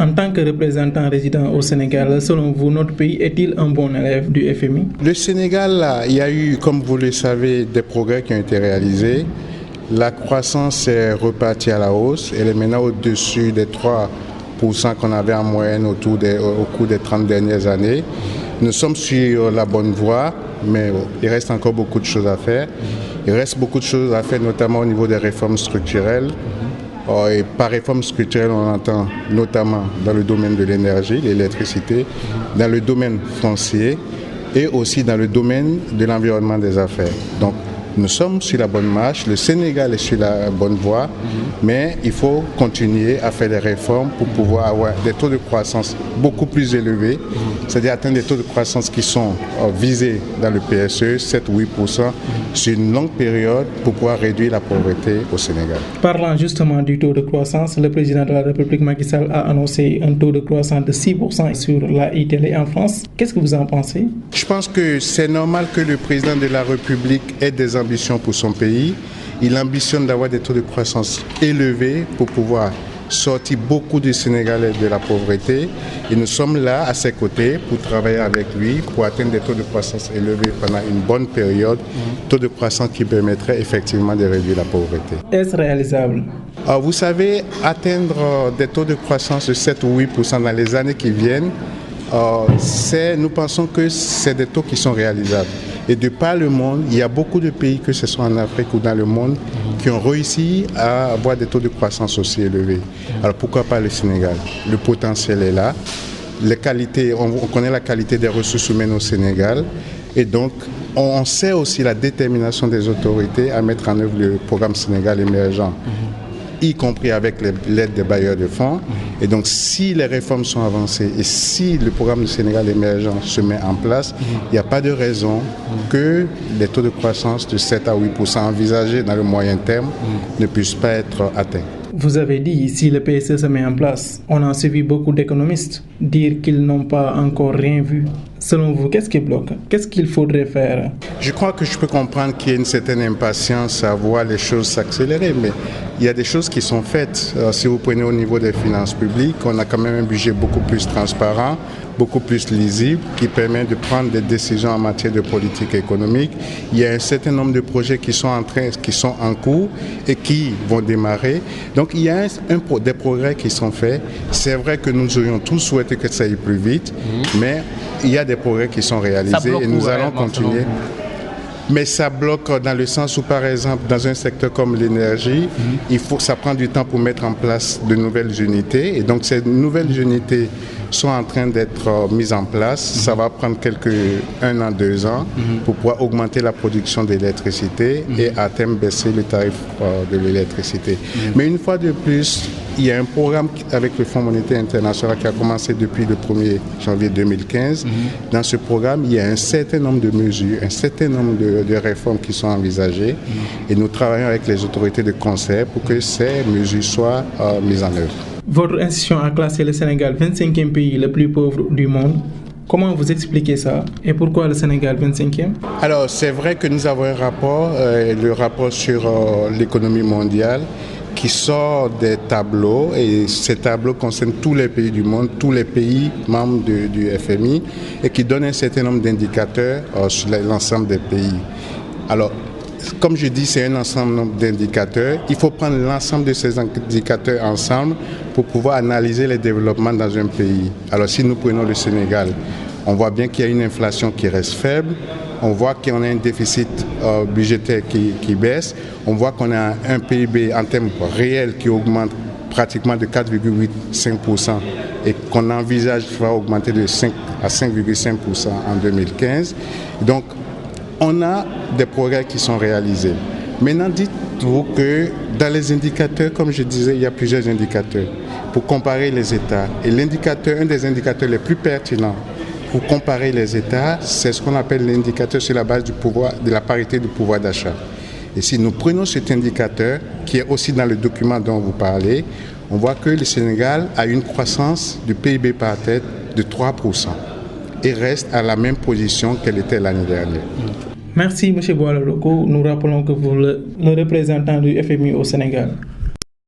En tant que représentant résident au Sénégal, selon vous, notre pays est-il un bon élève du FMI? Le Sénégal, là, il y a eu, comme vous le savez, des progrès qui ont été réalisés. La croissance est repartie à la hausse. Elle est maintenant au-dessus des 3% qu'on avait en moyenne au cours des 30 dernières années. Nous sommes sur la bonne voie, mais il reste encore beaucoup de choses à faire. Il reste beaucoup de choses à faire, notamment au niveau des réformes structurelles. Et par réforme structurelle, on entend notamment dans le domaine de l'énergie, l'électricité, dans le domaine foncier et aussi dans le domaine de l'environnement des affaires. Donc, nous sommes sur la bonne marche, le Sénégal est sur la bonne voie, mais il faut continuer à faire des réformes pour pouvoir avoir des taux de croissance beaucoup plus élevés, c'est-à-dire atteindre des taux de croissance qui sont visés dans le PSE, 7-8%, sur une longue période pour pouvoir réduire la pauvreté au Sénégal. Parlant justement du taux de croissance, le président de la République Macky Sall a annoncé un taux de croissance de 6% sur la iTélé en France. Qu'est-ce que vous en pensez? Je pense que c'est normal que le président de la République ait des ambition pour son pays. Il ambitionne d'avoir des taux de croissance élevés pour pouvoir sortir beaucoup de Sénégalais de la pauvreté. Et nous sommes là à ses côtés pour travailler avec lui, pour atteindre des taux de croissance élevés pendant une bonne période, taux de croissance qui permettrait effectivement de réduire la pauvreté. Est-ce réalisable? Alors, vous savez, atteindre des taux de croissance de 7 ou 8% dans les années qui viennent, nous pensons que c'est des taux qui sont réalisables. Et de par le monde, il y a beaucoup de pays, que ce soit en Afrique ou dans le monde, qui ont réussi à avoir des taux de croissance aussi élevés. Alors pourquoi pas le Sénégal? Le potentiel est là. Les qualités, on connaît la qualité des ressources humaines au Sénégal. Et donc, on sait aussi la détermination des autorités à mettre en œuvre le programme Sénégal émergent, y compris avec l'aide des bailleurs de fonds. Et donc, si les réformes sont avancées et si le programme du Sénégal émergent se met en place, il n'y a pas de raison que les taux de croissance de 7 à 8% envisagés dans le moyen terme ne puissent pas être atteints. Vous avez dit, si le PSE se met en place, on a suivi beaucoup d'économistes dire qu'ils n'ont pas encore rien vu. Selon vous, qu'est-ce qui bloque? Qu'est-ce qu'il faudrait faire? Je crois que je peux comprendre qu'il y a une certaine impatience à voir les choses s'accélérer, mais il y a des choses qui sont faites. Si vous prenez au niveau des finances publiques, on a quand même un budget beaucoup plus transparent, beaucoup plus lisible, qui permet de prendre des décisions en matière de politique économique. Il y a un certain nombre de projets qui sont en cours et qui vont démarrer. Donc il y a des progrès qui sont faits. C'est vrai que nous aurions tous souhaité que ça aille plus vite, mais il y a des progrès qui sont réalisés et nous allons continuer. Mais ça bloque dans le sens où, par exemple, dans un secteur comme l'énergie, ça prend du temps pour mettre en place de nouvelles unités. Et donc, ces nouvelles unités sont en train d'être mises en place. Ça va prendre 1 an, 2 ans pour pouvoir augmenter la production d'électricité et à terme baisser le tarif de l'électricité. Mais une fois de plus, il y a un programme avec le Fonds monétaire international qui a commencé depuis le 1er janvier 2015. Dans ce programme, il y a un certain nombre de mesures, un certain nombre de réformes qui sont envisagées et nous travaillons avec les autorités de concert pour que ces mesures soient mises en œuvre. Votre institution a classé le Sénégal 25e pays le plus pauvre du monde. Comment vous expliquez ça et pourquoi le Sénégal 25e? Alors, c'est vrai que nous avons un rapport, le rapport sur l'économie mondiale, qui sort des tableaux et ces tableaux concernent tous les pays du monde, tous les pays membres du FMI et qui donne un certain nombre d'indicateurs sur l'ensemble des pays. Alors, comme je dis, c'est un ensemble d'indicateurs. Il faut prendre l'ensemble de ces indicateurs ensemble pour pouvoir analyser les développements dans un pays. Alors, si nous prenons le Sénégal, on voit bien qu'il y a une inflation qui reste faible. On voit qu'on a un déficit budgétaire qui baisse. On voit qu'on a un PIB en termes réels qui augmente pratiquement de 4,85% et qu'on envisage va augmenter de 5 à 5,5% en 2015. Donc, on a des progrès qui sont réalisés. Maintenant, dites-vous que dans les indicateurs, comme je disais, il y a plusieurs indicateurs pour comparer les États. Et un des indicateurs les plus pertinents pour comparer les États, c'est ce qu'on appelle l'indicateur sur la base de la parité du pouvoir d'achat. Et si nous prenons cet indicateur, qui est aussi dans le document dont vous parlez, on voit que le Sénégal a une croissance du PIB par tête de 3% et reste à la même position qu'elle était l'année dernière. Merci, M. Boileau Loko. Nous rappelons que vous êtes le représentant du FMI au Sénégal.